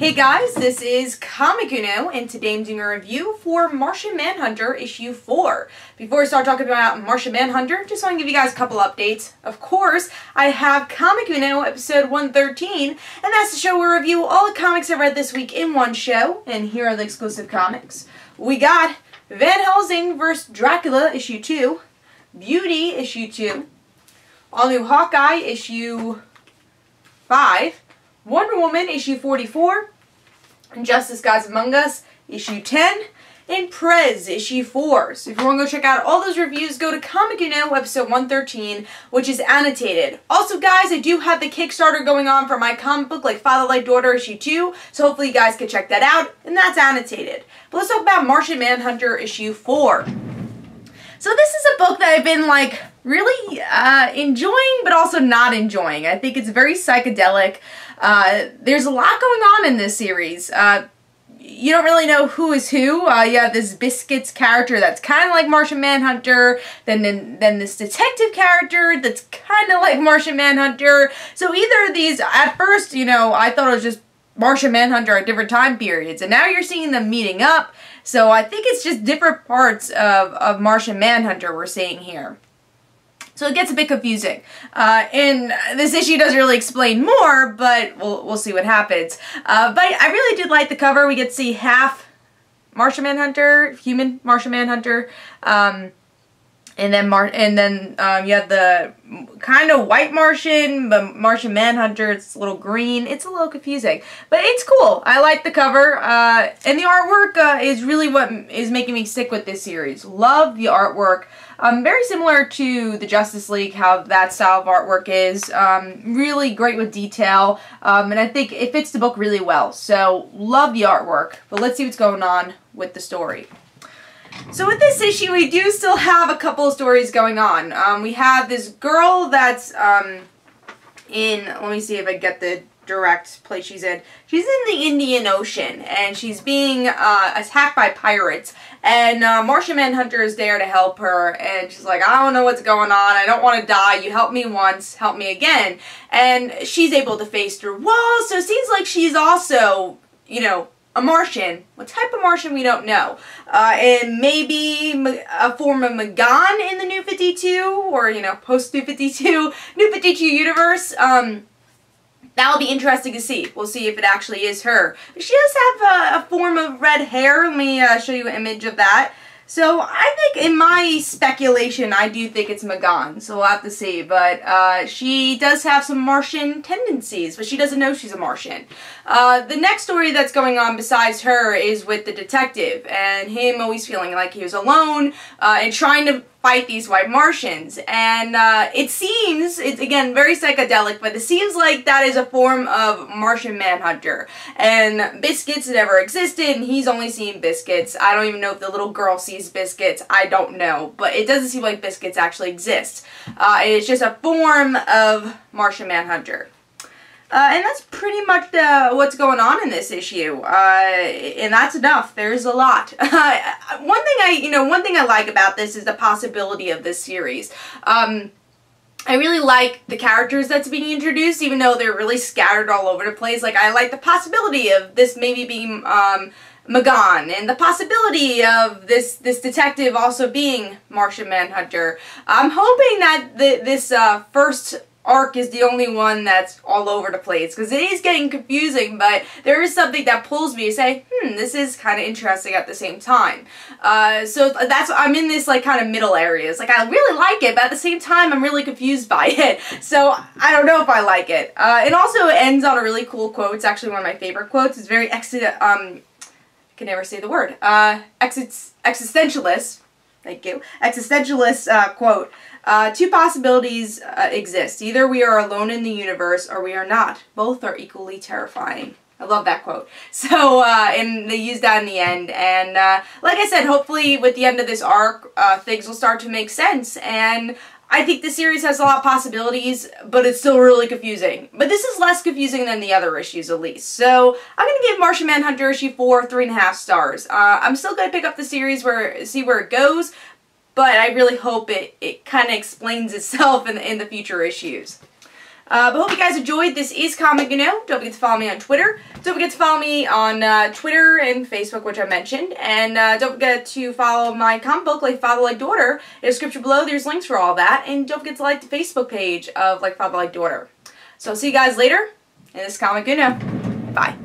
Hey guys, this is Comic Uno, and today I'm doing a review for Martian Manhunter issue 4. Before I start talking about Martian Manhunter, just want to give you guys a couple updates. Of course, I have Comic Uno episode 113, and that's the show where I review all the comics I read this week in one show, and here are the exclusive comics. We got Van Helsing vs. Dracula issue 2, Beauty issue 2, All New Hawkeye issue 5, Wonder Woman issue 44, Justice Gods Among Us issue 10, and Prez issue 4. So if you want to go check out all those reviews, go to Comic Uno episode 113, which is annotated. Also guys, I do have the Kickstarter going on for my comic book like Father Like Daughter issue 2, so hopefully you guys can check that out, and that's annotated. But let's talk about Martian Manhunter issue 4. So this is a book that I've been like really enjoying but also not enjoying. I think it's very psychedelic. There's a lot going on in this series. You don't really know who is who. You have this Biscuits character that's kind of like Martian Manhunter, then this detective character that's kind of like Martian Manhunter. So either of these, at first, you know, I thought it was just Martian Manhunter at different time periods, and now you're seeing them meeting up. So I think it's just different parts of Martian Manhunter we're seeing here. So it gets a bit confusing. And this issue doesn't really explain more, but we'll see what happens. But I really did like the cover. We get to see half Martian Manhunter, human Martian Manhunter, and then you have the kind of white Martian, but Martian Manhunter, it's a little green. It's a little confusing, but it's cool. I like the cover, and the artwork is really what is making me stick with this series. Love the artwork. Very similar to the Justice League, how that style of artwork is. Really great with detail, and I think it fits the book really well. So, love the artwork, but let's see what's going on with the story. So with this issue, we do still have a couple of stories going on. We have this girl that's let me see if I get the direct place she's in. She's in the Indian Ocean, and she's being attacked by pirates. And Martian Manhunter is there to help her, and she's like, I don't know what's going on, I don't want to die, you helped me once, help me again. And she's able to phase through walls, so it seems like she's also, you know, a Martian. What type of Martian, we don't know. And maybe a form of Magan in the New 52, or, you know, post-New 52, New 52 universe. That'll be interesting to see. We'll see if it actually is her. She does have a form of red hair. Let me show you an image of that. So I think, in my speculation, I do think it's Magan, so we'll have to see. But she does have some Martian tendencies, but she doesn't know she's a Martian. The next story that's going on besides her is with the detective, and him always feeling like he was alone, and trying to fight these white Martians. And it seems, it's again very psychedelic, but it seems like that is a form of Martian Manhunter. And Biscuits never existed, and he's only seen Biscuits. I don't even know if the little girl sees Biscuits. I don't know. But it doesn't seem like Biscuits actually exist. It's just a form of Martian Manhunter. And that's pretty much what's going on in this issue, and that's enough. There's a lot. One thing I like about this is the possibility of this series. I really like the characters that's being introduced, even though they're really scattered all over the place. Like, I like the possibility of this maybe being Magan, and the possibility of this detective also being Martian Manhunter. I'm hoping that this first arc is the only one that's all over the place, because it is getting confusing, but there is something that pulls me to say, this is kind of interesting at the same time. So I'm in this like kind of middle areas. Like, I really like it, but at the same time I'm really confused by it. So I don't know if I like it. It also ends on a really cool quote. It's actually one of my favorite quotes. It's very I can never say the word. Existentialist. Thank you. Existentialist quote. Two possibilities exist. Either we are alone in the universe, or we are not. Both are equally terrifying. I love that quote. So, and they use that in the end. And like I said, hopefully with the end of this arc, things will start to make sense. And I think the series has a lot of possibilities, but it's still really confusing. But this is less confusing than the other issues, at least. So, I'm going to give Martian Manhunter issue 4 3.5 stars. I'm still going to pick up the series, see where it goes, but I really hope it kind of explains itself in the future issues. But hope you guys enjoyed. This is Comic Uno. Don't forget to follow me on Twitter. Don't forget to follow me on Twitter and Facebook, which I mentioned. And don't forget to follow my comic book, Like Father Like Daughter. In the description below, there's links for all that. And don't forget to like the Facebook page of Like Father Like Daughter. So I'll see you guys later. And this is Comic Uno. Bye.